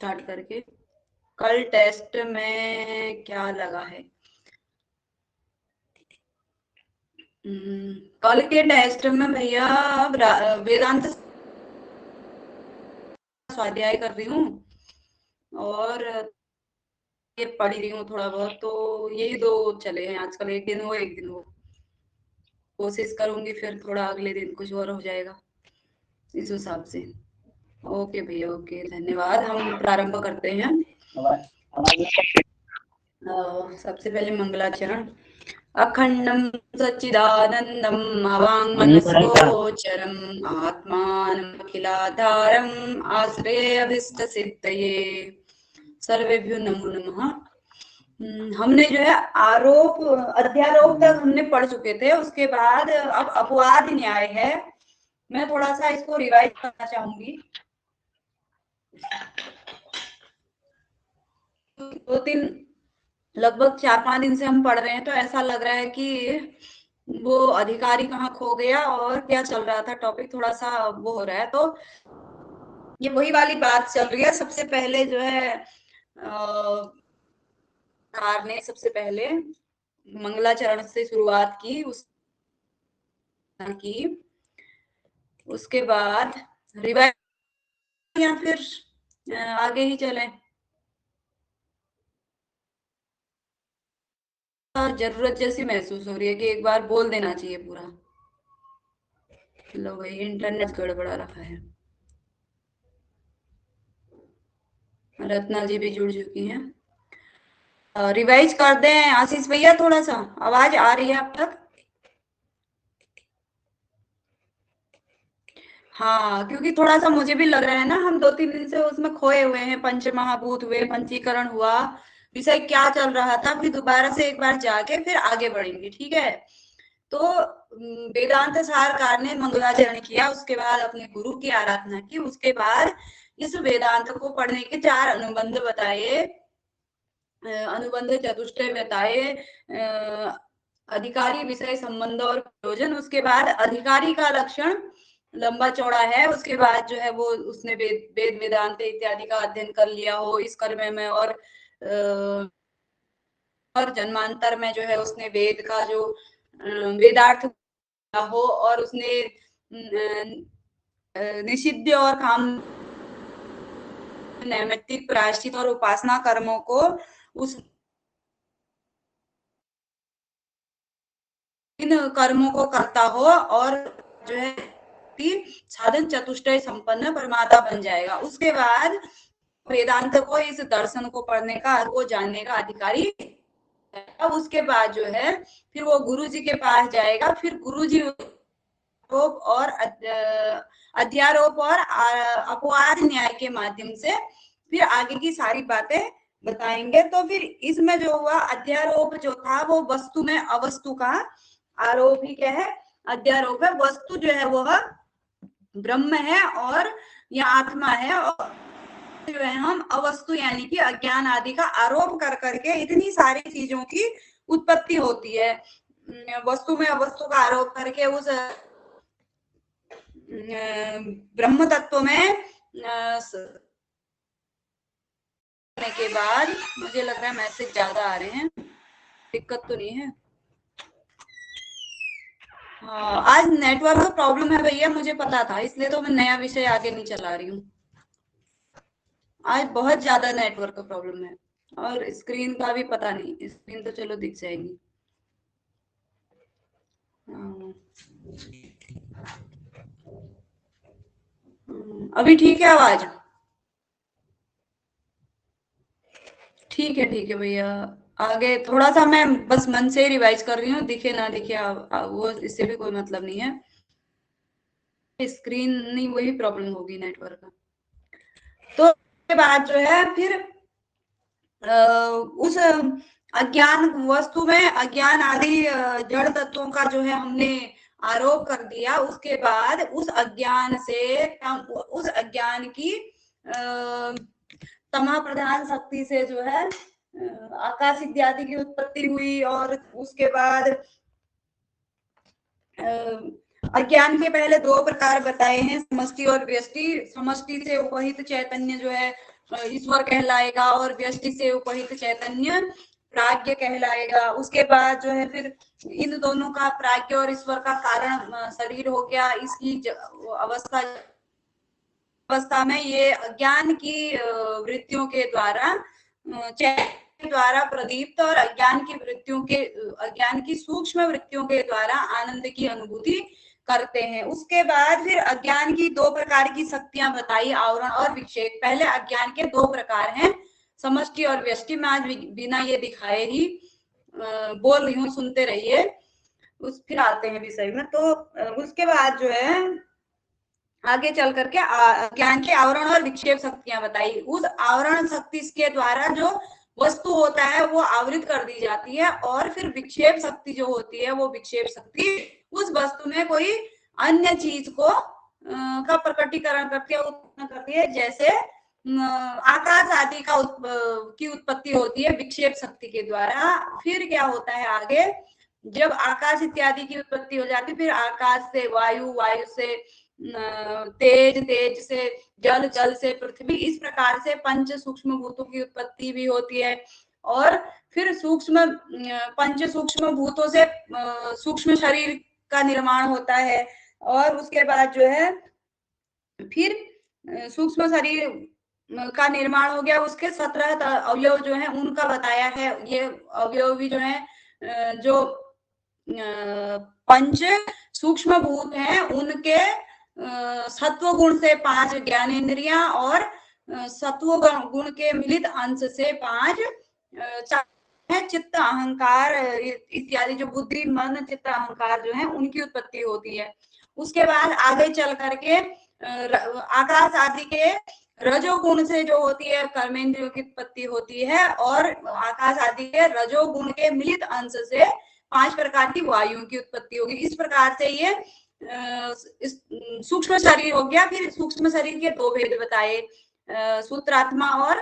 Start करके। कल test में क्या लगा है? कल के टेस्ट में भैया वेदांत स्वाध्याय कर रही हूँ और ये पढ़ रही हूँ थोड़ा बहुत, तो यही दो चले हैं आजकल। एक दिन वो एक दिन वो, कोशिश करूंगी फिर थोड़ा अगले दिन कुछ और हो जाएगा इस हिसाब से। ओके भैया, ओके, धन्यवाद। हम प्रारंभ करते हैं। सबसे पहले मंगलाचरण। अखंडं सच्चिदानन्दम् अवाङ्मनसगोचरम् आत्मानम् अखिलाधारम् आश्रयेऽभीष्टसिद्धये सर्वेभ्यो नमो नमः। हमने जो है आरोप अध्यारोप तक हमने पढ़ चुके थे। उसके बाद अब अपवाद न्याय है। मैं थोड़ा सा इसको रिवाइज करना चाहूंगी। 2-3 लगभग 4-5 दिन से हम पढ़ रहे हैं, तो ऐसा लग रहा है कि वो अधिकारी कहाँ खो गया और क्या चल रहा था, टॉपिक थोड़ा सा वो हो रहा है। तो ये वही वाली बात चल रही है। सबसे पहले जो है कार ने सबसे पहले मंगलाचरण से शुरुआत की, उसके बाद रिवाइज या फिर आगे ही चले? जरूरत जैसी महसूस हो रही है कि एक बार बोल देना चाहिए पूरा। लो भाई, इंटरनेट गड़बड़ा रखा है। रत्ना जी भी जुड़ चुकी हैं। रिवाइज कर दें आशीष भैया? थोड़ा सा आवाज आ रही है अब तक? हाँ, क्योंकि थोड़ा सा मुझे भी लग रहा है ना, हम 2-3 दिन से उसमें खोए हुए हैं। पंच महाभूत हुए, पंचीकरण हुआ, विषय क्या चल रहा था, फिर दोबारा से एक बार जाके फिर आगे बढ़ेंगे, ठीक है? तो वेदांत सारकार ने मंगलाचरण किया, उसके बाद अपने गुरु की आराधना की, उसके बाद इस वेदांत को पढ़ने के 4 अनुबंध बताए, अनुबंध चतुष्टय बताए, अधिकारी, विषय, संबंध और प्रयोजन। उसके बाद अधिकारी का लक्षण लंबा चौड़ा है। उसके बाद जो है वो उसने वेद वेदांत इत्यादि का अध्ययन कर लिया हो इस कर्म में, और जन्मांतर में जो है उसने वेद का जो वेदार्थ हो, और उसने निषिद्ध और काम नैमित्तिक प्रायश्चित और उपासना कर्मों को उस इन कर्मों को करता हो, और जो है साधन चतुष्टय संपन्न परमात्मा बन जाएगा। उसके बाद वेदांत को, इस दर्शन को पढ़ने का, को जानने का अधिकारी। अब उसके बाद जो है फिर वो गुरु जी के पास जाएगा। फिर गुरु जी और अध्यारोप और अपवाद न्याय के माध्यम से फिर आगे की सारी बातें बताएंगे। तो फिर इसमें जो हुआ, अध्यारोप जो था वो वस्तु में अवस्तु का आरोप ही क्या है, अध्यारोप है। वस्तु जो है वह ब्रह्म है और यह आत्मा है, और जो है हम अवस्तु यानी कि अज्ञान आदि का आरोप कर करके इतनी सारी चीजों की उत्पत्ति होती है। वस्तु में अवस्तु का आरोप करके उस ब्रह्म तत्व में के बाद, मुझे लग रहा है मैसेज ज्यादा आ रहे हैं, दिक्कत तो नहीं है? हाँ, आज नेटवर्क का प्रॉब्लम है भैया, मुझे पता था, इसलिए तो मैं नया विषय आगे नहीं चला रही हूँ। आज बहुत ज्यादा नेटवर्क का प्रॉब्लम है, और स्क्रीन का भी पता नहीं। स्क्रीन तो चलो दिख जाएगी। अभी ठीक है आवाज? ठीक है भैया। आगे थोड़ा सा मैं बस मन से रिवाइज कर रही हूँ, दिखे ना दिखे वो इससे भी कोई मतलब नहीं है। स्क्रीन नहीं, वही प्रॉब्लम होगी नेटवर्क का। तो उसके बाद जो है फिर उस अज्ञान वस्तु में अज्ञान आदि जड़ तत्वों का जो है हमने आरोप कर दिया। उसके बाद उस अज्ञान से, उस अज्ञान की तमा प्रधान शक्ति से जो है आकाश इत्यादि की उत्पत्ति हुई। और उसके बाद अज्ञान के पहले 2 प्रकार बताए हैं, समष्टि और व्यष्टि। समष्टि से उपहित चैतन्य जो है ईश्वर कहलाएगा, और व्यष्टि से उपहित चैतन्य प्राज्ञ कहलाएगा। उसके बाद जो है फिर इन दोनों का, प्राज्ञ और ईश्वर का कारण शरीर हो गया। इसकी अवस्था में ये अज्ञान की वृत्तियों के द्वारा, चैतन्य द्वारा प्रदीप्त और अज्ञान की वृत्तियों के, अज्ञान की सूक्ष्म वृत्तियों के द्वारा आनंद की अनुभूति करते हैं। उसके बाद फिर अज्ञान की दो प्रकार की शक्तियां बताई, आवरण और विक्षेप। पहले अज्ञान के दो प्रकार हैं, समष्टि और व्यष्टि। मैं आज बिना ये दिखाए ही बोल रही हूँ, सुनते रहिए। फिर आते हैं विषय में। तो उसके बाद जो है आगे चल करके ज्ञान के आवरण और विक्षेप शक्तियां बताई। उस आवरण शक्ति के द्वारा जो वस्तु होता है वो आवृत कर दी जाती है, और फिर विक्षेप शक्ति जो होती है वो विक्षेप शक्ति उस वस्तु में कोई अन्य चीज को का प्रकटीकरण करके उत्पन्न करती है। जैसे आकाश आदि का की उत्पत्ति होती है विक्षेप शक्ति के द्वारा। फिर क्या होता है आगे, जब आकाश इत्यादि की उत्पत्ति हो जाती है, फिर आकाश से वायु, वायु से तेज, तेज से जल, जल से पृथ्वी, इस प्रकार से पंच सूक्ष्म भूतों की उत्पत्ति भी होती है। और फिर पंच सूक्ष्म भूतों से सूक्ष्म शरीर का निर्माण होता है। और उसके बाद जो है फिर सूक्ष्म शरीर का निर्माण हो गया। उसके 17 अवयव जो है उनका बताया है। ये अवयव भी जो है जो पंच सूक्ष्म भूत हैं उनके सत्व गुण से 5 ज्ञानेंद्रियां, और सत्व गुण के मिलित अंश से 5 चित्त, अहंकार इत्यादि, जो बुद्धि, मन, चित्त, अहंकार जो है उनकी उत्पत्ति होती है। उसके बाद आगे चल करके आकाश आदि के रजोगुण से जो होती है कर्मेंद्रियों की उत्पत्ति होती है, और आकाश आदि के रजोगुण के मिलित अंश से 5 प्रकार की वायुओं की उत्पत्ति होगी। इस प्रकार से ये सूक्ष्म शरीर हो गया। फिर सूक्ष्म शरीर के दो भेद बताए, सूत्रात्मा और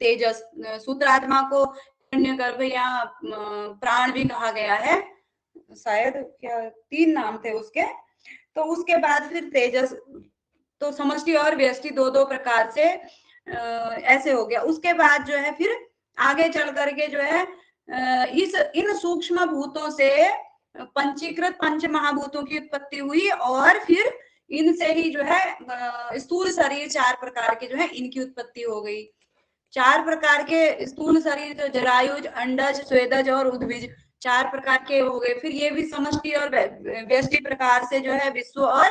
तेजस। सूत्रात्मा को हिरण्यगर्भ या प्राण भी कहा गया है, शायद क्या 3 नाम थे उसके। तो उसके बाद फिर तेजस, तो समष्टि और व्यष्टि दो दो प्रकार से ऐसे हो गया। उसके बाद जो है फिर आगे चल करके जो है इन सूक्ष्म भूतों से पंचीकृत पंच महाभूतों की उत्पत्ति हुई, और फिर इनसे ही जो है स्थूल शरीर 4 प्रकार के जो है इनकी उत्पत्ति हो गई। 4 प्रकार के स्थूल शरीर, जो जरायुज, अंडज, स्वेदज और उद्भिज, 4 प्रकार के हो गए। फिर ये भी समष्टि और व्यष्टि प्रकार से जो है विश्व और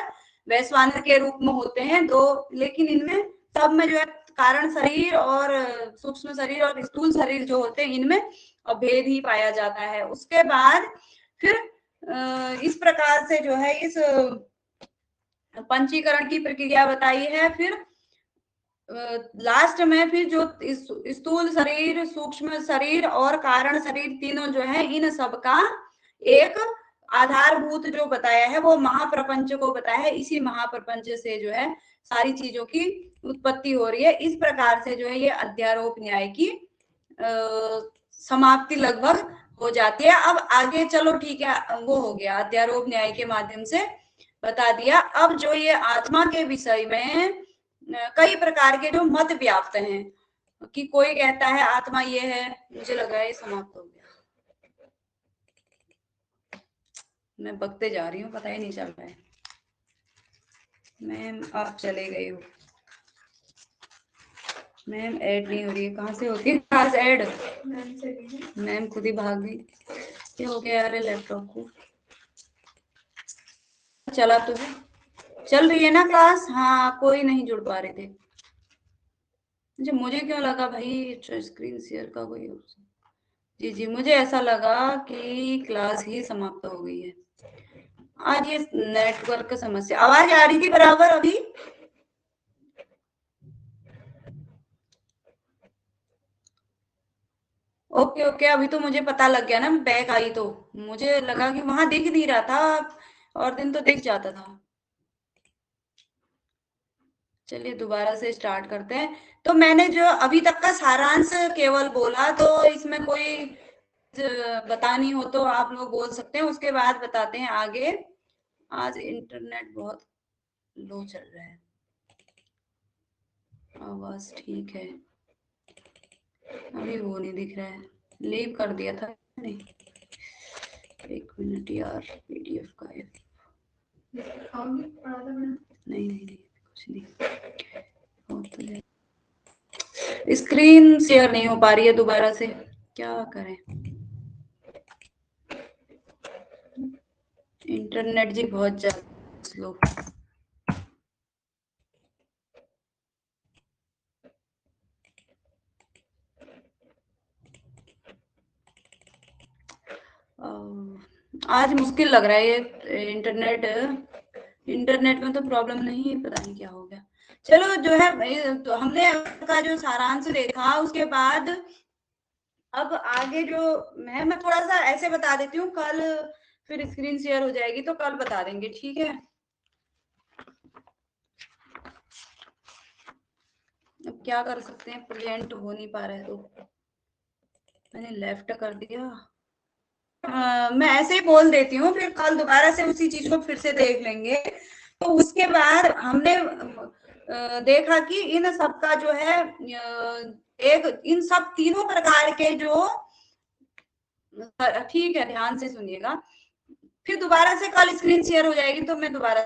वैश्वानर के रूप में होते हैं दो। लेकिन इनमें सब में जो है कारण शरीर और सूक्ष्म शरीर और स्थूल शरीर जो होते हैं इनमें भेद ही पाया जाता है। उसके बाद फिर इस प्रकार से जो है इस पंचीकरण की प्रक्रिया बताई है। फिर लास्ट में फिर जो स्थूल शरीर, सूक्ष्म शरीर और कारण शरीर तीनों जो है, इन सब का एक आधारभूत जो बताया है वो महाप्रपंच को बताया है। इसी महाप्रपंच से जो है सारी चीजों की उत्पत्ति हो रही है। इस प्रकार से जो है ये अध्यारोप न्याय की समाप्ति लगभग हो जाती है। अब आगे चलो, ठीक है, वो हो गया अध्यारोप न्याय के माध्यम से बता दिया। अब जो ये आत्मा के विषय में कई प्रकार के जो मत व्याप्त हैं, कि कोई कहता है आत्मा ये है। मुझे लगा ये समाप्त हो गया, मैं बकते जा रही हूँ, पता ही नहीं चल रहा है। मैम आप चले गए हो, मैम ऐड नहीं हो रही है। कहाँ से होती है क्लास ऐड? मैम खुद ही भाग गई। क्या हो गया? अरे लैपटॉप को चला तो है, चल रही है ना क्लास? हाँ, कोई नहीं जुड़ पा रहे थे। मुझे क्यों लगा भाई स्क्रीन शेयर का कोई ऑप्शन। जी जी, मुझे ऐसा लगा कि क्लास ही समाप्त हो गई है। आज ये नेटवर्क का समस्या। आवाज आ रही थी बराबर अभी? ओके ओके, अभी तो मुझे पता लग गया ना, बैक आई तो मुझे लगा कि वहां दिख नहीं रहा था, और दिन तो दिख जाता था। चलिए दोबारा से स्टार्ट करते हैं। तो मैंने जो अभी तक का सारांश केवल बोला, तो इसमें कोई बतानी हो तो आप लोग बोल सकते हैं, उसके बाद बताते हैं आगे। आज इंटरनेट बहुत लो चल रहा है। आवाज ठीक है, अभी वो नहीं दिख रहा है, लीव कर दिया था नहीं। 1 मिनट यार, पीडीएफ का है। नहीं नहीं नहीं कुछ नहीं, तो स्क्रीन शेयर नहीं हो पा रही है दोबारा से, क्या करें। इंटरनेट जी बहुत ज्यादा स्लो। आज मुश्किल लग रहा है ये इंटरनेट में तो प्रॉब्लम नहीं है, पता नहीं क्या हो गया। चलो जो है तो हमने का जो सारांश देखा, उसके बाद अब आगे जो है मैं थोड़ा सा ऐसे बता देती हूँ, कल फिर स्क्रीन शेयर हो जाएगी तो कल बता देंगे, ठीक है। अब क्या कर सकते हैं, प्रेजेंट हो नहीं पा रहा है तो मैंने लेफ्ट कर दिया। मैं ऐसे ही बोल देती हूँ, फिर कल दोबारा से उसी चीज को फिर से देख लेंगे। तो उसके बाद हमने देखा कि इन सबका जो है एक इन सब तीनों प्रकार के जो, ठीक है ध्यान से सुनिएगा, फिर दोबारा से कल स्क्रीन शेयर हो जाएगी तो मैं दोबारा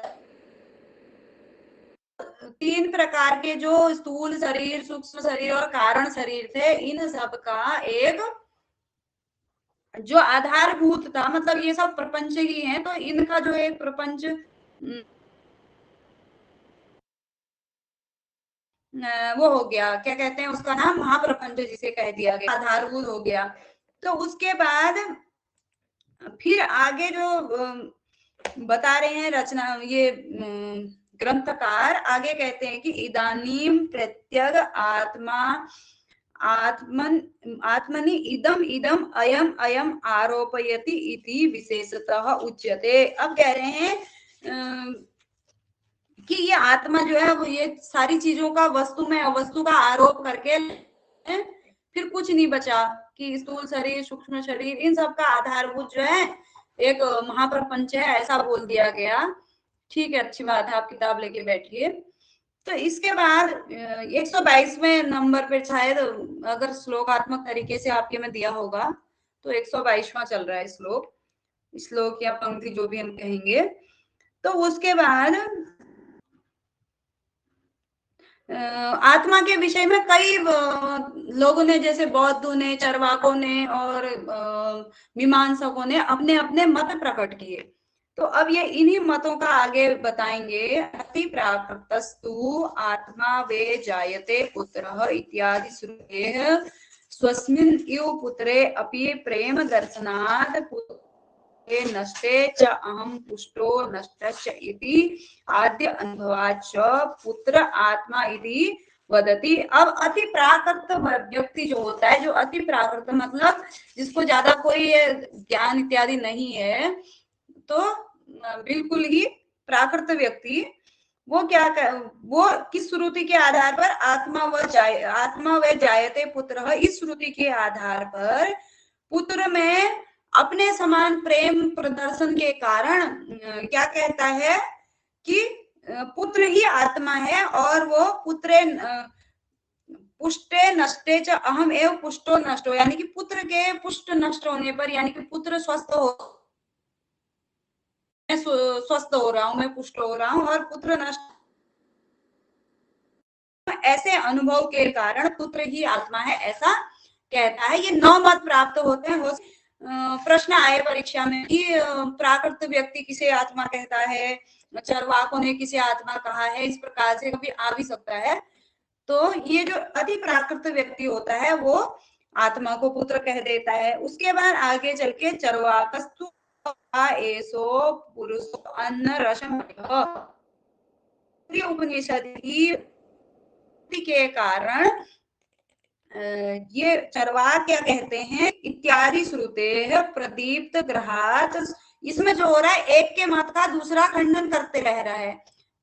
3 प्रकार के जो स्थूल शरीर, सूक्ष्म शरीर और कारण शरीर थे, इन सब का एक जो आधारभूत था, मतलब ये सब प्रपंच ही हैं, तो इनका जो एक प्रपंच वो हो गया, क्या कहते हैं उसका नाम, महाप्रपंच जिसे कह दिया गया, आधारभूत हो गया। तो उसके बाद फिर आगे जो बता रहे हैं रचना, ये ग्रंथकार आगे कहते हैं कि इदानीम प्रत्यग आत्मा आत्मन आत्मनि इदम इदम अयम अयम आरोपयति इति विशेषतः उच्यते। अब कह रहे हैं कि ये आत्मा जो है वो ये सारी चीजों का वस्तु में अवस्तु का आरोप करके फिर कुछ नहीं बचा, कि स्थूल शरीर, सूक्ष्म शरीर, इन सब का आधारभूत जो है एक महाप्रपंच है, ऐसा बोल दिया गया। ठीक है, अच्छी बात है, आप किताब लेके बैठिए। तो इसके बाद 122वें नंबर पे शायद, अगर श्लोकात्मक तरीके से आपके में दिया होगा तो 122वां चल रहा है श्लोक या पंक्ति जो भी हम कहेंगे। तो उसके बाद आत्मा के विषय में कई लोगों ने, जैसे बौद्धों ने, चरवाकों ने और मीमांसकों ने अपने अपने मत प्रकट किए। तो अब ये इन्हीं मतों का आगे बताएंगे। अति प्राकृतस्तु आत्मा वे जायते पुत्रः इत्यादि श्रुतेः स्वस्मिन् इव पुत्रे अपि प्रेम दर्शनात् नष्टे च अहम पुष्टो नष्टश्च इति आद्य अनुभवाच्च पुत्र आत्मा इति वदति। अब अति प्राकृत व्यक्ति जो होता है, जो अति प्राकृत मतलब जिसको ज्यादा कोई ज्ञान इत्यादि नहीं है, तो बिल्कुल ही प्राकृत व्यक्ति, वो क्या कर, वो किस श्रुति के आधार पर आत्मा व जायते पुत्र, इस श्रुति के आधार पर पुत्र में अपने समान प्रेम प्रदर्शन के कारण क्या कहता है कि पुत्र ही आत्मा है, और वो पुत्रे पुष्टे नष्टे च अहम एव पुष्टो नष्टो, यानी कि पुत्र के पुष्ट नष्ट होने पर, यानी कि पुत्र स्वस्थ हो रहा हूं, मैं पुष्ट हो रहा हूं, और पुत्र नष्ट, ऐसे अनुभव के कारण पुत्र ही आत्मा है, ऐसा कहता है। ये 9 मत प्राप्त होते हैं। प्रश्न आए परीक्षा में कि प्राकृत व्यक्ति किसे आत्मा कहता है, चरवाकों ने किसे आत्मा कहा है, इस प्रकार से कभी आ भी सकता है। तो ये जो अति प्राकृत व्यक्ति होता है वो आत्मा को पुत्र कह देता है। उसके बाद आगे चल के चरवाकस्तु एसो पुरुष अन्न रसम उपनिषद के कारण ये चरवाक क्या कहते हैं, इत्यादि श्रुते प्रदीप्त ग्रहात, इसमें जो हो रहा है एक के मत का दूसरा खंडन करते रह रहा है।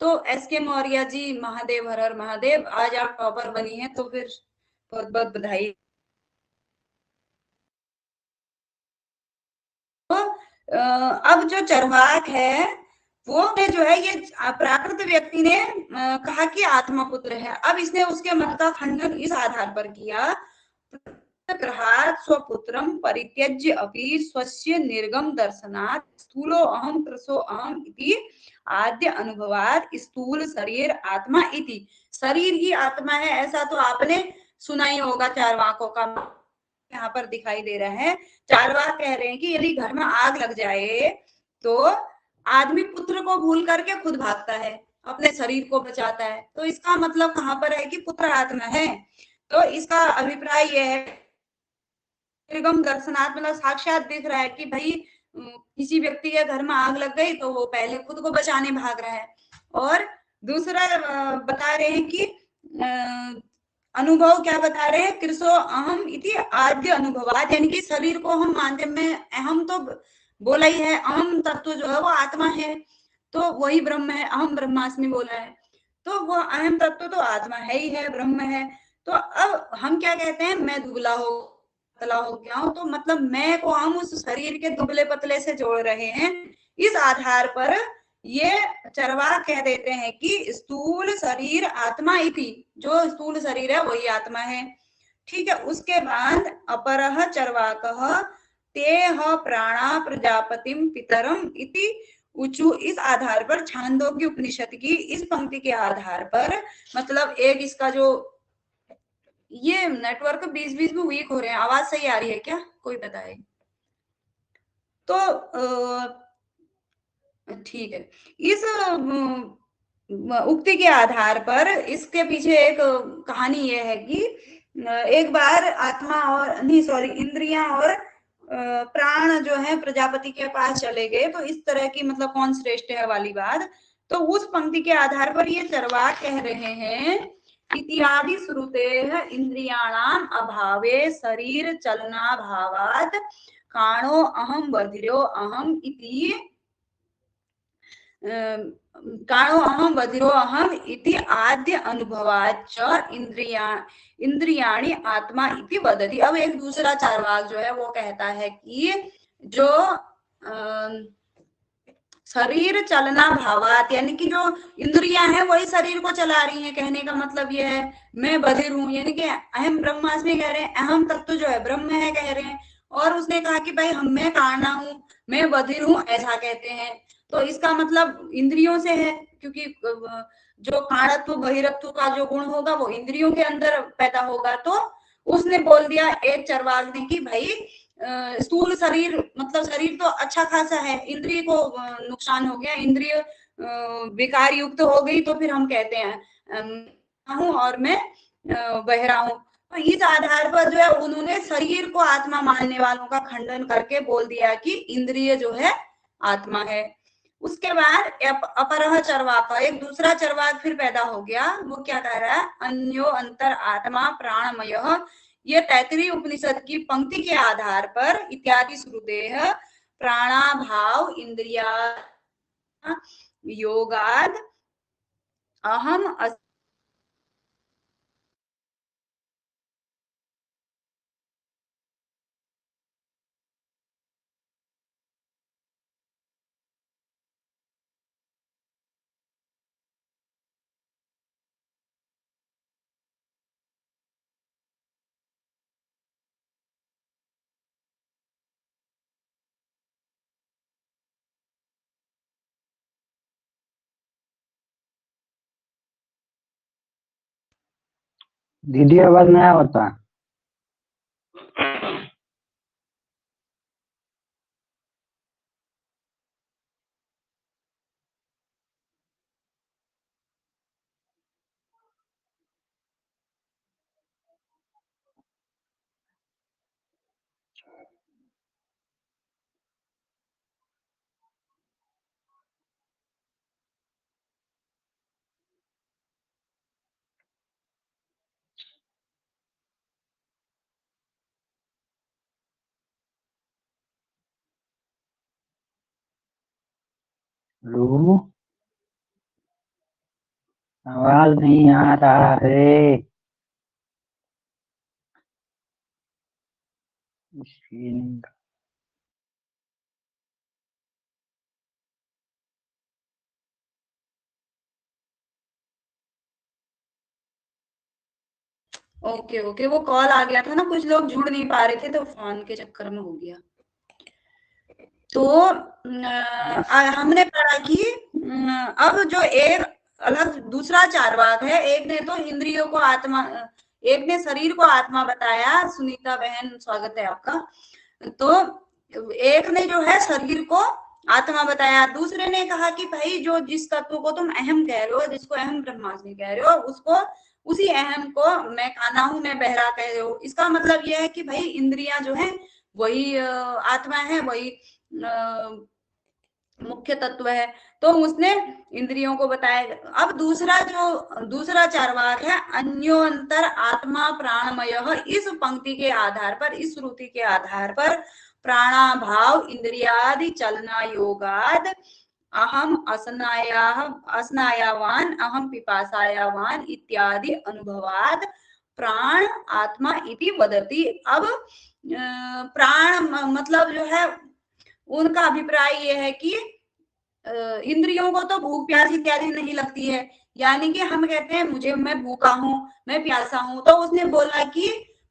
तो एसके मौर्य जी, महादेव हर हर महादेव, आज आप टॉपर बनी है, तो फिर बहुत बहुत बधाई। तो अब जो चरवाक है, वो जो है ये प्राकृत व्यक्ति ने कहा कि आत्मा पुत्र है। अब इसने उसके मत का खंडन इस आधार पर किया, ग्रहात् स्वपुत्रं परित्यज्य अपि स्वस्य निर्गम दर्शनात् स्थूलो अहम कृशो अहम इति आद्य अनुभवात् स्थूल शरीर आत्मा इति। शरीर ही आत्मा है ऐसा तो आपने सुना ही होगा चारवाकों का, यहाँ पर दिखाई दे रहा है। चारवाक कह रहे हैं कि यदि घर में आग लग जाए तो आदमी पुत्र को भूल करके खुद भागता है, अपने शरीर को बचाता है। तो इसका मतलब कहाँ पर है कि पुत्र आत्मा है। तो इसका अभिप्राय यह है, निर्गम दर्शनात् मतलब साक्षात दिख रहा है कि भाई किसी व्यक्ति के घर में आग लग गई तो वो पहले खुद को बचाने भाग रहा है। और दूसरा बता रहे हैं कि अनुभव क्या बता रहे हैं, कृषो अहम इति आद्य अनुभवात, यानी कि शरीर को हम मानते में अहम तो बोला ही है, अहम तत्व जो है वो आत्मा है, तो वही ब्रह्म है, अहम ब्रह्मास्मि बोला है, तो वो अहम तत्व तो आत्मा है ही है, ब्रह्म है। तो अब हम क्या कहते हैं, मैं दुबला हो पतला हो गया हूं, तो मतलब मैं को हम उस शरीर के दुबले पतले से जोड़ रहे हैं। इस आधार पर ये चरवाक कह देते हैं कि स्थूल शरीर आत्मा इति, जो स्थूल शरीर है वही आत्मा है। ठीक है, उसके बाद अपरह चरवाकः तेह प्राणा प्रजापतिम पितरम इति ऊचु। इस आधार पर छांदोग्य उपनिषद की इस पंक्ति के आधार पर, मतलब एक इसका जो ये नेटवर्क बीच बीच में वीक हो रहे हैं, आवाज सही आ रही है क्या, कोई बताए तो ठीक है। इस उक्ति के आधार पर इसके पीछे एक कहानी ये है कि एक बार आत्मा और नहीं सॉरी इंद्रियां और प्राण जो है प्रजापति के पास चले गए, तो इस तरह की मतलब कौन श्रेष्ठ है वाली बात, तो उस पंक्ति के आधार पर ये चरवाक कह रहे हैं, इत्यादि श्रुते इंद्रियाणाम अभावे शरीर चलना भावात काणो अहम बधिरो अहम इति काणो अहम बधिरो अहम इति आद्य अनुभवाच इंद्रियाणि आत्मा इति वदति। अब एक दूसरा चार्वाक जो है वो कहता है कि जो शरीर चलना भावात, यानी कि जो इंद्रियां हैं वही शरीर को चला रही हैं, कहने का मतलब ये है मैं बधिर हूं, यानी कि अहम ब्रह्मास्मि कह रहे हैं, अहम तत्व जो है ब्रह्म है कह रहे हैं। और उसने कहा कि भाई हम मैं कारणा हूं, मैं बधिर हूं, ऐसा कहते हैं। तो इसका मतलब इंद्रियों से है, क्योंकि जो काणत्व बहिरत्व का जो गुण होगा वो इंद्रियों के अंदर पैदा होगा। तो उसने बोल दिया एक चरवाक ने कि भाई स्थूल शरीर मतलब शरीर तो अच्छा खासा है, इंद्रिय को नुकसान हो गया, इंद्रिय विकार युक्त हो गई, तो फिर हम कहते हैं हूं और मैं बहरा हूं। तो इस आधार पर जो है उन्होंने शरीर को आत्मा मानने वालों का खंडन करके बोल दिया कि इंद्रिय जो है आत्मा है। उसके बाद अपरह चरवाक, एक दूसरा चरवाक फिर पैदा हो गया, वो क्या कह रहा है, अन्यो अंतर आत्मा प्राणमय, ये तैतरीय उपनिषद की पंक्ति के आधार पर इत्यादि श्रुतेः प्राणाभाव इंद्रिया योगाद अहम दीदी आवाज नहीं होता। लो, आवाज नहीं आ रहा है। इसलिए ओके ओके, वो कॉल आ गया था ना, कुछ लोग जुड़ नहीं पा रहे थे तो फोन के चक्कर में हो गया। तो हमने पढ़ा कि अब जो एक अलग दूसरा चार्वाक है, एक ने तो इंद्रियों को आत्मा, एक ने शरीर को आत्मा बताया। सुनीता बहन स्वागत है आपका। तो एक ने जो है शरीर को आत्मा बताया, दूसरे ने कहा कि भाई जो जिस तत्व को तुम अहम कह रहे हो, जिसको अहम ब्रह्मास्मि कह रहे हो, उसको उसी अहम को मैं काना हूं, मैं बहरा कह रहे हो। इसका मतलब यह है कि भाई इंद्रियां जो है वही आत्मा है, वही मुख्य तत्व है। तो उसने इंद्रियों को बताया। अब दूसरा चार्वाक है अन्योन्तर आत्मा प्राणमय। इस पंक्ति के आधार पर, इस श्रुति के आधार पर प्राणाभाव इंद्रियादि चलना योगाद अहम असनायावान अहम पिपासायावान इत्यादि अनुभवाद प्राण आत्मा इति वदति। अब प्राण मतलब जो है उनका अभिप्राय यह है कि इंद्रियों को तो भूख प्यास इत्यादि नहीं लगती है, यानी कि हम कहते हैं मुझे, मैं भूखा हूं, मैं प्यासा हूं, तो उसने बोला कि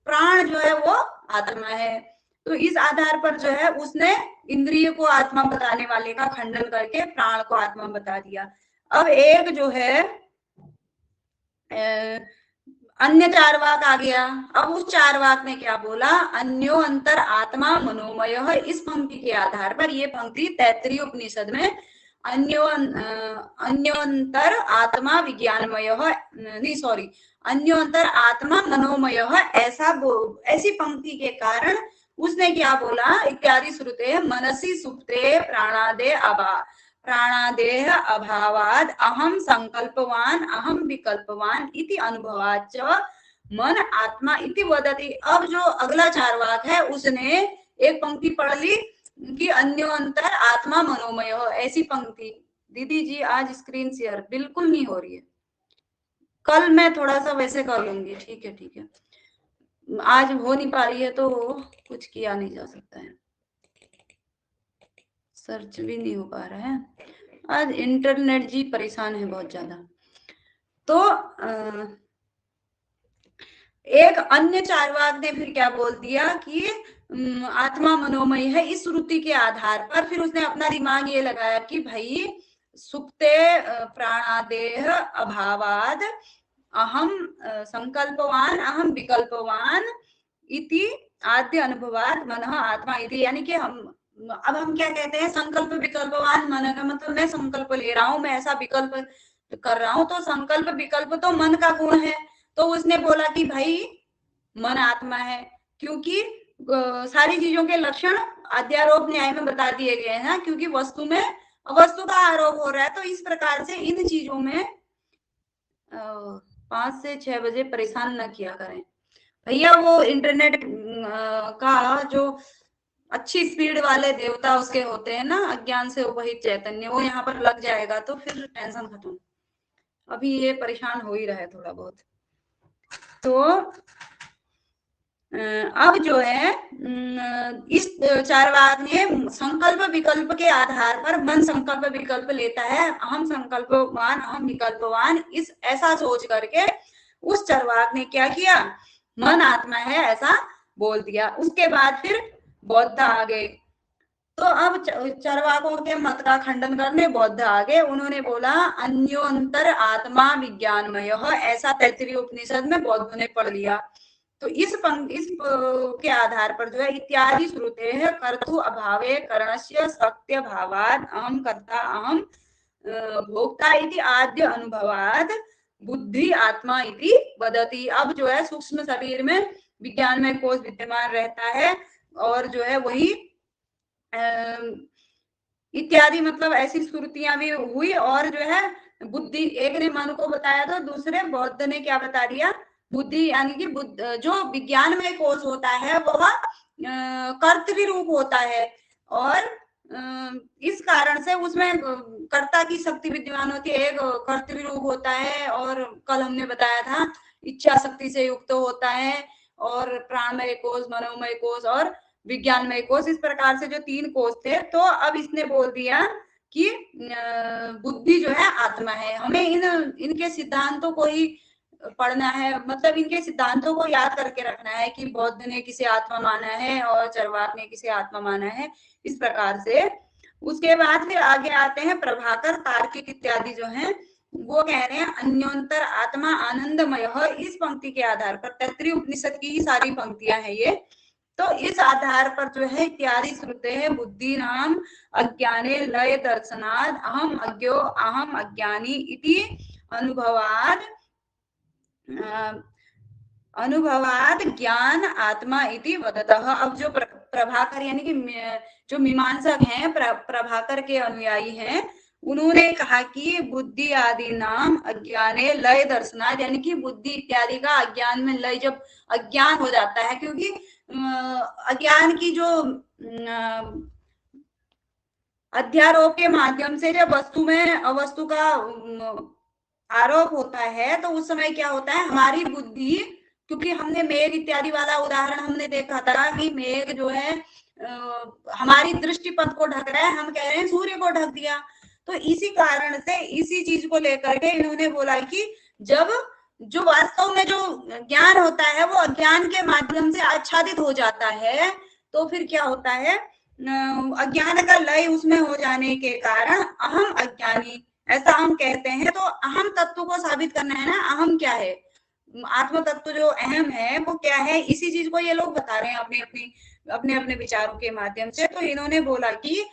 प्राण जो है वो आत्मा है। तो इस आधार पर जो है उसने इंद्रिय को आत्मा बताने वाले का खंडन करके प्राण को आत्मा बता दिया। अब एक जो है अन्य चार्वाक आ गया। अब उस चार्वाक ने क्या बोला, अन्यो अंतर आत्मा मनोमय। इस पंक्ति के आधार पर, ये पंक्ति तैत्तिरीय उपनिषद में अन्योंतर आत्मा विज्ञानमय, नहीं सॉरी, अन्योंतर आत्मा मनोमय, ऐसी पंक्ति के कारण उसने क्या बोला, इत्यादि श्रुते मनसी सुप्ते प्राणादेह अभावाद अहम संकल्पवान अहम विकल्पवान इति अनुभवाच मन आत्मा इति वदति। अब जो अगला चार्वाक है उसने एक पंक्ति पढ़ ली कि अन्योंतर आत्मा मनोमय। ऐसी पंक्ति दीदी जी आज स्क्रीन शेयर बिल्कुल नहीं हो रही है, कल मैं थोड़ा सा वैसे कर लूंगी। ठीक है ठीक है, आज हो नहीं पा रही है तो कुछ किया नहीं जा सकता है, सर्च भी नहीं हो पा रहा है, आज इंटरनेट जी परेशान है बहुत ज्यादा। तो एक अन्य चार्वाक ने फिर क्या बोल दिया कि आत्मा मनोमय है। इस श्रुति के आधार पर फिर उसने अपना दिमाग ये लगाया कि भाई सुप्ते प्राणादेह अभावाद अहम संकल्पवान अहम विकल्पवान इति आद्य अनुभवाद मन आत्मा इति। यानी कि अब हम क्या कहते हैं, संकल्प विकल्पवान मन का मतलब मैं संकल्प ले रहा हूं, मैं ऐसा विकल्प कर रहा हूं, तो संकल्प विकल्प तो मन का गुण है। तो उसने बोला कि भाई मन आत्मा है, क्योंकि सारी चीजों के लक्षण अध्यारोप न्याय में बता दिए गए हैं ना, क्योंकि वस्तु में वस्तु का आरोप हो रहा है। तो इस प्रकार से इन चीजों में 5 से 6 बजे परेशान न किया करें भैया। वो इंटरनेट का जो अच्छी स्पीड वाले देवता उसके होते हैं ना, अज्ञान से उपहित चैतन्य, वो यहाँ पर लग जाएगा तो फिर टेंशन खत्म। अभी ये परेशान हो ही रहा है थोड़ा बहुत। तो अब जो है इस चार्वाक ने संकल्प विकल्प के आधार पर, मन संकल्प विकल्प लेता है, हम संकल्पवान हम विकल्पवान, इस ऐसा सोच करके उस चार्वाक ने क्या किया, मन आत्मा है ऐसा बोल दिया। उसके बाद फिर बौद्ध आ गए। तो अब चार्वाकों के मत का खंडन करने बौद्ध आ गए। उन्होंने बोला अन्योंतर आत्मा विज्ञानमय, ऐसा तैत्तिरीय उपनिषद में बौद्ध ने पढ़ लिया। तो इस के आधार पर जो है इत्यादि श्रुते है कर्तु अभावे करणस्य सत्य भावाद अहम कर्ता अहम भोक्ता इति आद्य अनुभवाद बुद्धि आत्मा इति वदति। अब जो है सूक्ष्म शरीर में विज्ञान में कोश विद्यमान रहता है और जो है वही इत्यादि मतलब ऐसी श्रुतियां भी हुई। और जो है बुद्धि, एक ने मन को बताया तो दूसरे बौद्ध ने क्या बता दिया, बुद्धि, यानी कि जो विज्ञान में कोश होता है वह कर्तव्य रूप होता है और इस कारण से उसमें कर्ता की शक्ति विद्यमान होती है। एक कर्तव्य रूप होता है और कल हमने बताया था इच्छा शक्ति से युक्त होता है, और प्राणमय कोश, मनोमय कोश और विज्ञानमय कोश, इस प्रकार से जो 3 कोश थे। तो अब इसने बोल दिया कि बुद्धि जो है आत्मा है। हमें इनके सिद्धांतों को ही पढ़ना है, मतलब इनके सिद्धांतों को याद करके रखना है कि बौद्ध ने किसे आत्मा माना है और चरवाक ने किसे आत्मा माना है, इस प्रकार से। उसके बाद फिर आगे आते हैं प्रभाकर, तार्किक इत्यादि जो हैं, वो कह रहे हैं अन्योन्तर आत्मा आनंदमय। इस पंक्ति के आधार पर तैत्तिरीय उपनिषद की ही सारी पंक्तियां हैं ये, तो इस आधार पर जो है इत्यादि श्रुते है बुद्धि नाम अज्ञाने लय दर्शनाद अहम अज्ञो अहम अज्ञानी इति अनुभवाद अनुभवाद ज्ञान आत्मा इति वदतः। अब जो प्रभाकर यानी कि जो मीमांसक हैं, प्रभाकर के अनुयायी हैं, उन्होंने कहा कि बुद्धि आदि नाम अज्ञाने लय दर्शनाद, यानी कि बुद्धि इत्यादि का अज्ञान में लय, जब अज्ञान हो जाता है, क्योंकि अज्ञान की जो अध्यारोप के माध्यम से जब वस्तु में अवस्तु का आरोप होता है, तो उस समय क्या होता है, हमारी बुद्धि, क्योंकि हमने मेघ इत्यादि वाला उदाहरण हमने देखा था कि मेघ जो है हमारी दृष्टि पथ को ढक रहा है, हम कह रहे हैं सूर्य को ढक दिया। तो इसी कारण से इसी चीज को लेकर के इन्होंने बोला कि जब जो वास्तव में जो ज्ञान होता है वो अज्ञान के माध्यम से आच्छादित हो जाता है, तो फिर क्या होता है, अज्ञान का लय उसमें हो जाने के कारण अहम अज्ञानी, ऐसा हम कहते हैं। तो अहम तत्व को साबित करना है ना, अहम क्या है, आत्म तत्व जो अहम है वो क्या है, इसी चीज को ये लोग बता रहे हैं अपने अपने विचारों के माध्यम से। तो इन्होंने बोला कि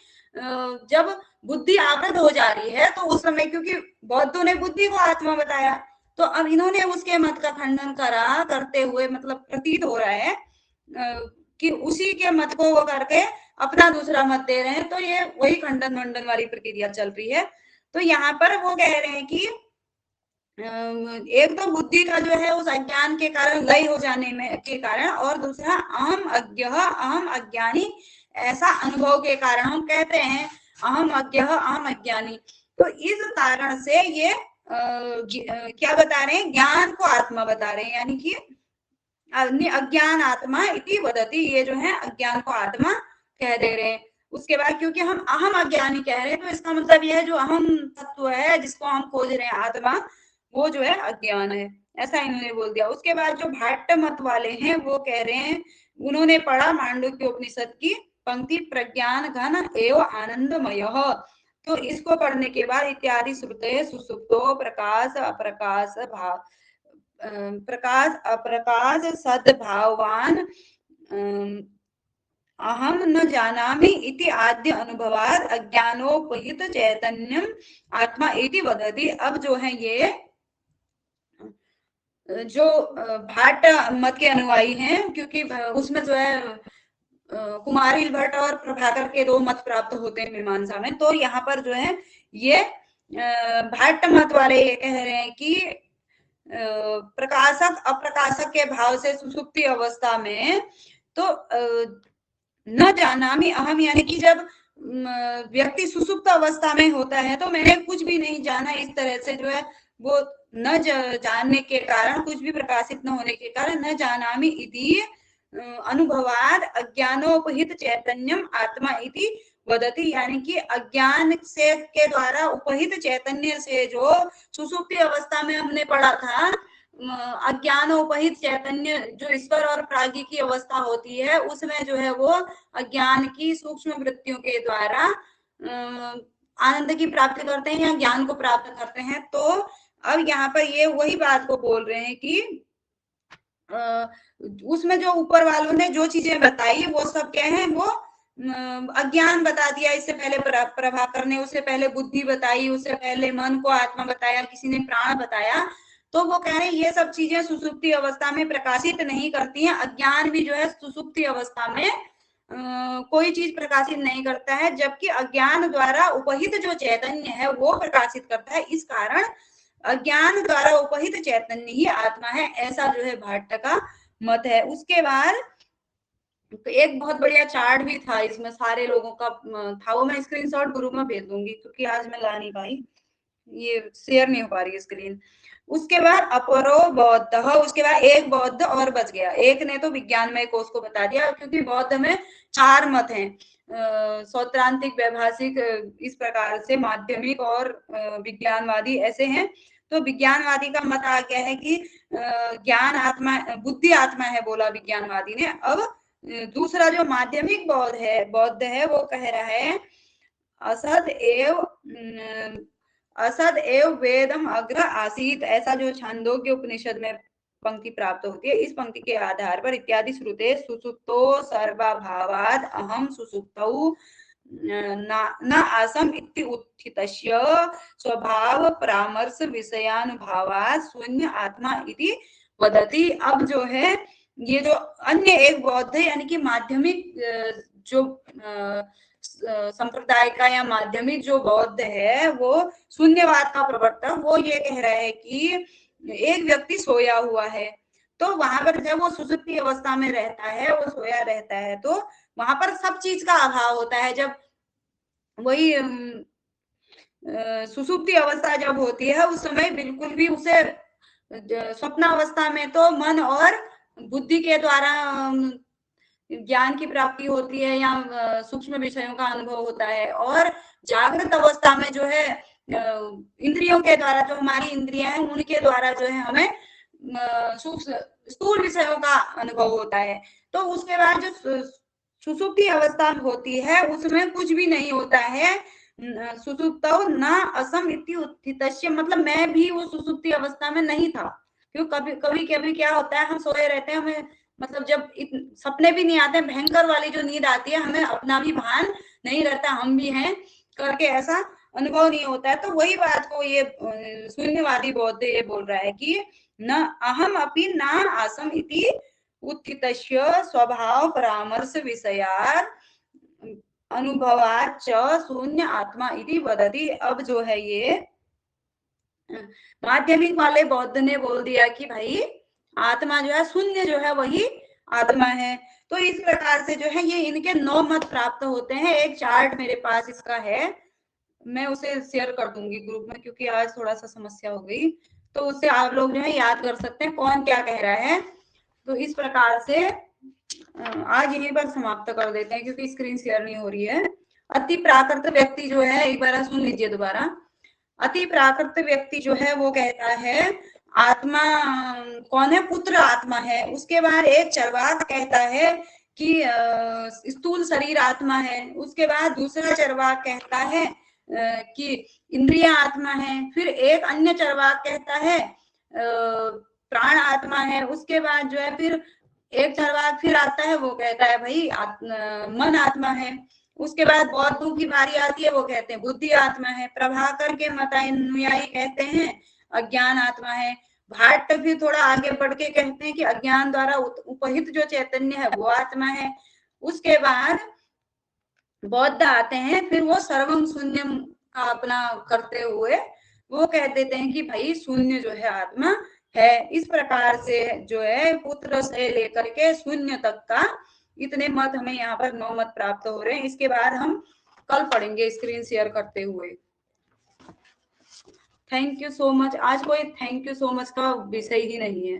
जब बुद्धि आवृत हो जा रही है तो उस समय, क्योंकि बौद्धों ने बुद्धि को आत्मा बताया, तो अब इन्होंने उसके मत का खंडन करा, करते हुए मतलब प्रतीत हो रहा है कि उसी के मत को वो करके अपना दूसरा मत दे रहे हैं। तो ये वही खंडन मंडन वाली प्रक्रिया चल रही है। तो यहाँ पर वो कह रहे हैं कि एक तो बुद्धि का जो है उस अज्ञान के कारण लय हो जाने में के कारण, और दूसरा अहम अज्ञ अहम अज्ञानी, ऐसा अनुभव के कारण हम कहते हैं अहम अज्ञ अहम अज्ञानी। तो इस कारण से ये क्या बता रहे हैं, ज्ञान को आत्मा बता रहे हैं, यानी कि अज्ञान आत्मा इति वदति, ये जो है अज्ञान को आत्मा कह दे रहे हैं। उसके बाद क्योंकि हम अहम अज्ञानी कह रहे हैं, तो इसका मतलब यह है जो अहम तत्व है जिसको हम खोज रहे हैं आत्मा, वो जो है अज्ञान है, ऐसा इन्होंने बोल दिया। उसके बाद जो भाट्ट मत वाले हैं वो कह रहे हैं, उन्होंने पढ़ा मांडुक्य उपनिषद की पंक्ति प्रज्ञान घन एवं आनंदमय, तो इसको पढ़ने के बाद इत्यादि श्रुते सुसुप्तो प्रकाश अप्रकाश भाव, प्रकाश अप्रकाश सद्भावान अहम न जानामि इति आद्य अनुभवाद अज्ञानोपहित चैतन्यम आत्मा इति वदति। अब जो है ये जो भाट मत के अनुयायी हैं, क्योंकि उसमें जो है कुमारिल भट्ट और प्रभाकर के दो मत प्राप्त होते हैं मीमांसा में, तो यहाँ पर जो है ये भाट मत वाले ये कह रहे हैं कि प्रकाशक अप्रकाशक के भाव से सुसुप्ति अवस्था में, तो न जानामि अहम, यानी कि जब व्यक्ति सुसुप्त अवस्था में होता है तो मैंने कुछ भी नहीं जाना, इस तरह से जो है वो न जानने के कारण, कुछ भी प्रकाशित न होने के कारण, न जानामि इति अनुभवाद अज्ञानोपहित चैतन्यम आत्मा इति वदति, यानी कि अज्ञान से के द्वारा उपहित चैतन्य से, जो सुसुप्ति अवस्था में हमने पढ़ा था, अज्ञान उपहित चैतन्य जो ईश्वर और प्राज्ञ की अवस्था होती है, उसमें जो है वो अज्ञान की सूक्ष्म वृत्तियों के द्वारा आनंद की प्राप्ति करते हैं या ज्ञान को प्राप्त करते हैं। तो अब यहाँ पर ये वही बात को बोल रहे हैं कि उसमें जो ऊपर वालों ने जो चीजें बताई वो सब क्या है, वो अज्ञान बता दिया। इससे पहले प्रभाकर ने, उससे पहले बुद्धि बताई, उससे पहले मन को आत्मा बताया, किसी ने प्राण बताया। तो वो कह रहे हैं ये सब चीजें सुसुप्ति अवस्था में प्रकाशित नहीं करती हैं। अज्ञान भी जो है सुसुप्ति अवस्था में कोई चीज प्रकाशित नहीं करता है, जबकि अज्ञान द्वारा उपहित जो चैतन्य है वो प्रकाशित करता है। इस कारण अज्ञान द्वारा उपहित चैतन्य ही आत्मा है, ऐसा जो है भाट्ट का मत है। उसके बाद एक बहुत बढ़िया चार्ट भी था, इसमें सारे लोगों का था, वो मैं स्क्रीनशॉट ग्रुप में भेज दूंगी क्योंकि आज मैं ला नहीं पाई, ये शेयर नहीं हो पा रही स्क्रीन। उसके बाद अपरो बौद्ध, उसके बाद एक बौद्ध और बच गया। एक ने तो विज्ञानमय कोश को बता दिया, क्योंकि बौद्ध में 4 मत हैं, सौत्रांतिक, वैभाषिक, इस प्रकार से माध्यमिक और विज्ञानवादी ऐसे हैं। तो विज्ञानवादी का मत आ गया है कि ज्ञान आत्मा, बुद्धि आत्मा है, बोला विज्ञानवादी ने। अब दूसरा जो माध्यमिक बौद्ध है वो कह रहा है असद एव वेदम अग्र आसीत, ऐसा जो छांदोग्य उपनिषद में पंक्ति प्राप्त होती है, इस पंक्ति के आधार पर इत्यादि श्रुते सुसुप्तो सर्वभावाद अहम सुसुप्तौ न आसम इति उत्थितस्य स्वभाव परामर्श विषयानुभावात् शून्य आत्मा इति वदति। अब जो है ये जो अन्य एक बौद्ध है, यानी कि माध्यमिक जो संप्रदाय का या माध्यमिक जो बौद्ध है वो शून्यवाद का प्रवर्तक, वो ये कह रहा है कि एक व्यक्ति सोया हुआ है, तो वहां पर जब वो सुषुप्ति अवस्था में रहता है, वो सोया रहता है, तो वहां पर सब चीज का अभाव होता है। जब वही सुषुप्ति अवस्था जब होती है, उस समय बिल्कुल भी उसे स्वप्नावस्था में तो मन और बुद्धि के द्वारा ज्ञान की प्राप्ति होती है या सूक्ष्म विषयों का अनुभव होता है, और जागृत अवस्था में जो है इंद्रियों के द्वारा, जो हमारी इंद्रियां हैं उनके द्वारा जो है हमें स्थूल विषयों का अनुभव होता है। तो उसके बाद जो सुषुप्ति अवस्था होती है उसमें कुछ भी नहीं होता है। सुसुप्तौ न असम इति उत्थितस्य, मतलब मैं भी वो सुसुप्ति अवस्था में नहीं था, क्योंकि कभी कभी क्या होता है, हम सोए रहते हैं, हमें मतलब जब सपने भी नहीं आते, भयंकर वाली जो नींद आती है, हमें अपना भी भान नहीं रहता, हम भी हैं करके ऐसा अनुभव नहीं होता है। तो वही बात को ये शून्यवादी बौद्ध ये बोल रहा है कि न अहम अपि न आसम इति उत्थितस्य स्वभाव परामर्श विषयात् अनुभवाच्च शून्य आत्मा इति वदति। अब जो है ये माध्यमिक वाले बौद्ध ने बोल दिया कि भाई आत्मा जो है, शून्य जो है वही आत्मा है। तो इस प्रकार से जो है ये इनके 9 मत प्राप्त होते हैं। एक चार्ट मेरे पास इसका है, मैं उसे शेयर कर दूंगी ग्रुप में, क्योंकि आज थोड़ा सा समस्या हो गई, तो उससे आप लोग जो है याद कर सकते हैं कौन क्या कह रहा है। तो इस प्रकार से आज यहीं पर समाप्त कर देते हैं, क्योंकि स्क्रीन शेयर नहीं हो रही है। अति प्राकृत व्यक्ति जो है, एक बार सुन लीजिए दोबारा। अति प्राकृत व्यक्ति जो है वो कहता है आत्मा कौन है, पुत्र आत्मा है। उसके बाद एक चरवाक कहता है कि स्थूल शरीर आत्मा है। उसके बाद दूसरा चरवाक कहता है कि इंद्रिय आत्मा है। फिर एक अन्य चरवाक कहता है प्राण आत्मा है। उसके बाद जो है फिर एक चरवाक फिर आता है, वो कहता है भाई मन आत्मा है। उसके बाद बौद्धों की बारी आती है, वो कहते हैं बुद्धि आत्मा है। प्रभाकर के मतानुयायी कहते हैं अज्ञान आत्मा है। भाट फिर थोड़ा आगे बढ़ के कहते हैं कि अज्ञान द्वारा उपहित जो चैतन्य है वो आत्मा है। उसके बाद बौद्ध आते हैं, फिर वो सर्वम शून्यम का अपना करते हुए वो कह देते हैं कि भाई शून्य जो है आत्मा है। इस प्रकार से जो है पुत्र से लेकर के शून्य तक का इतने मत हमें यहाँ पर 9 मत प्राप्त हो रहे हैं। इसके बाद हम कल पढ़ेंगे स्क्रीन शेयर करते हुए। Thank you so much. आज कोई थैंक यू सो मच का विषय ही नहीं है।